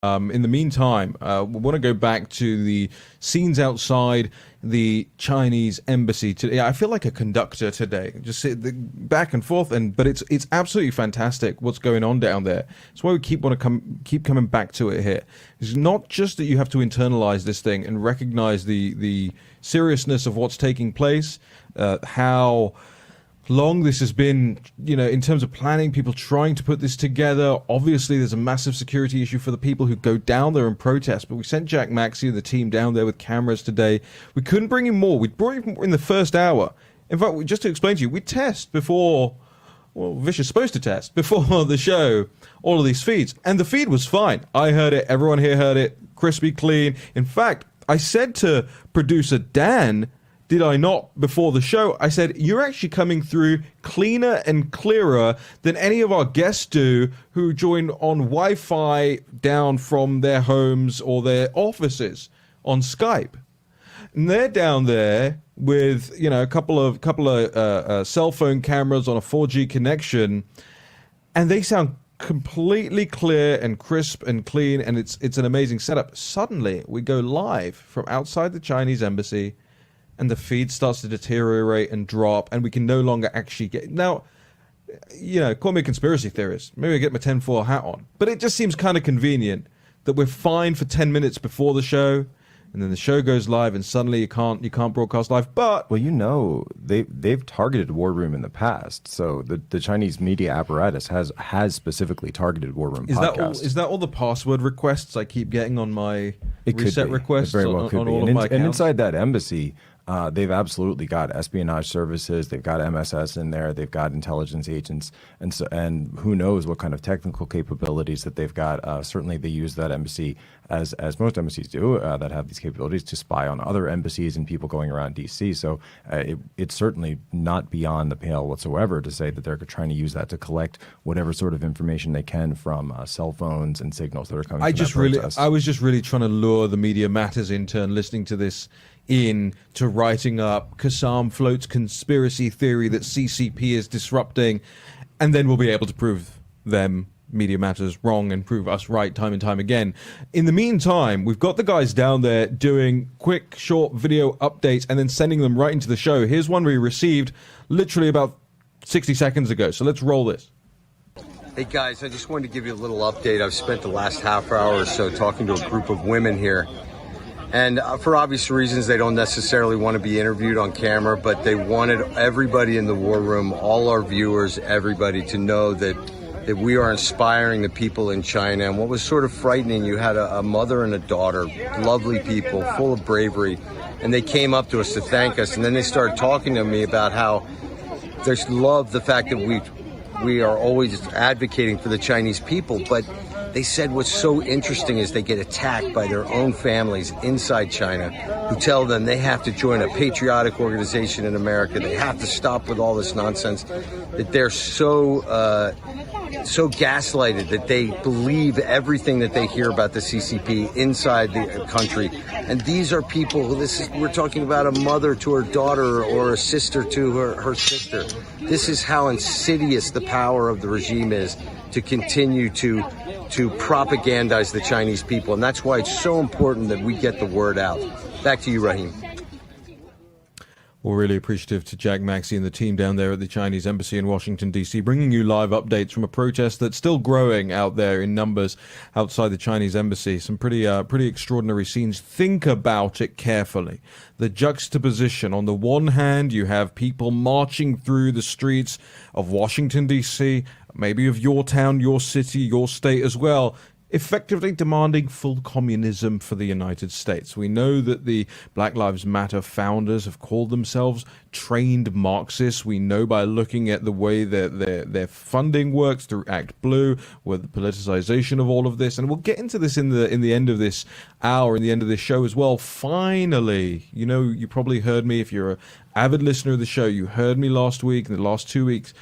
In the meantime, we want to go back to the scenes outside the Chinese embassy today. I feel like a conductor today, just back and forth, but it's absolutely fantastic what's going on down there. It's why we keep coming back to it here. It's not just that you have to internalize this thing and recognize the seriousness of what's taking place, how long this has been, in terms of planning, people trying to put this together. Obviously, there's a massive security issue for the people who go down there and protest, but we sent Jack Maxey and the team down there with cameras today. We couldn't bring him more. We brought him in the first hour. In fact, just to explain to you, we test before, Vish is supposed to test before the show, all of these feeds, and the feed was fine. I heard it, everyone here heard it, crispy clean. In fact, I said to producer Dan, did I not, before the show, I said, you're actually coming through cleaner and clearer than any of our guests do who join on Wi-Fi down from their homes or their offices on Skype. And they're down there with, a couple of cell phone cameras on a 4G connection, and they sound completely clear and crisp and clean, and it's an amazing setup. Suddenly, we go live from outside the Chinese embassy, and the feed starts to deteriorate and drop, and we can no longer actually get... Now, call me a conspiracy theorist. Maybe I get my 10-4 hat on. But it just seems kind of convenient that we're fine for 10 minutes before the show, and then the show goes live, and suddenly you can't broadcast live. But well, they've targeted Warroom in the past. So the Chinese media apparatus has specifically targeted Warroom podcasts. Is that all the password requests I keep getting on my reset requests? It very well could be. All of my accounts? And inside that embassy, they've absolutely got espionage services. They've got MSS in there. They've got intelligence agents, and who knows what kind of technical capabilities that they've got. Certainly, they use that embassy as most embassies do that have these capabilities to spy on other embassies and people going around D.C. So it's certainly not beyond the pale whatsoever to say that they're trying to use that to collect whatever sort of information they can from cell phones and signals that are coming. I was just really trying to lure the Media Matters intern listening to this into writing up Kassam floats conspiracy theory that CCP is disrupting, and then we'll be able to prove them, Media Matters, wrong and prove us right time and time again. In the meantime, we've got the guys down there doing quick, short video updates and then sending them right into the show. Here's one we received literally about 60 seconds ago, so let's roll this. Hey guys, I just wanted to give you a little update. I've spent the last half hour or so talking to a group of women here. And for obvious reasons, they don't necessarily want to be interviewed on camera, but they wanted everybody in the war room, all our viewers, everybody to know that we are inspiring the people in China. And what was sort of frightening, you had a mother and a daughter, lovely people, full of bravery, and they came up to us to thank us. And then they started talking to me about how they love the fact that we are always advocating for the Chinese people, but they said what's so interesting is they get attacked by their own families inside China who tell them they have to join a patriotic organization in America. They have to stop with all this nonsense, that they're so gaslighted that they believe everything that they hear about the CCP inside the country. And these are people who we're talking about a mother to her daughter or a sister to her sister. This is how insidious the power of the regime is to continue to propagandize the Chinese people. And that's why it's so important that we get the word out. Back to you, Raheem. We're really appreciative to Jack Maxey and the team down there at the Chinese Embassy in Washington, D.C., bringing you live updates from a protest that's still growing out there in numbers outside the Chinese Embassy. Some pretty extraordinary scenes. Think about it carefully. The juxtaposition. On the one hand, you have people marching through the streets of Washington, D.C., maybe of your town, your city, your state as well, effectively demanding full communism for the United States. We know that the Black Lives Matter founders have called themselves trained Marxists. We know by looking at the way their funding works through Act Blue, with the politicization of all of this, and we'll get into this in the end of this hour, in the end of this show as well. Finally, you probably heard me, if you're an avid listener of the show, you heard me last week, in the last 2 weeks,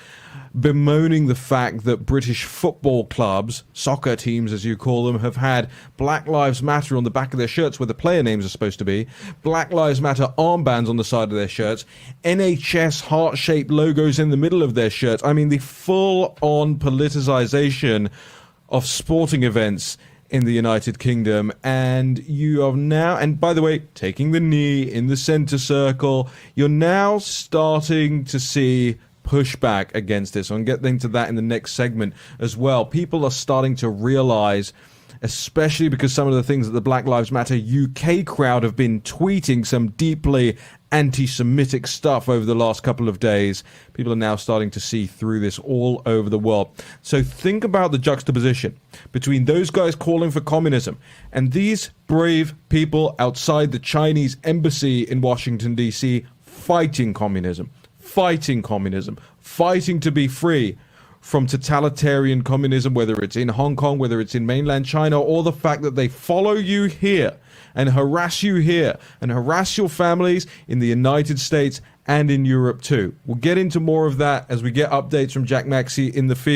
bemoaning the fact that British football clubs, soccer teams as you call them, have had Black Lives Matter on the back of their shirts where the player names are supposed to be, Black Lives Matter armbands on the side of their shirts, NHS heart-shaped logos in the middle of their shirts. I mean, the full-on politicization of sporting events in the United Kingdom, and you are now, and by the way, taking the knee in the center circle, you're now starting to see pushback against this. I'll get into that in the next segment as well. People are starting to realize, especially because some of the things that the Black Lives Matter UK crowd have been tweeting some deeply anti-Semitic stuff over the last couple of days. People are now starting to see through this all over the world. So think about the juxtaposition between those guys calling for communism and these brave people outside the Chinese embassy in Washington, D.C. fighting communism, fighting to be free from totalitarian communism, whether it's in Hong Kong, whether it's in mainland China, or the fact that they follow you here and harass you here and harass your families in the United States and in Europe too. We'll get into more of that as we get updates from Jack Maxey in the field.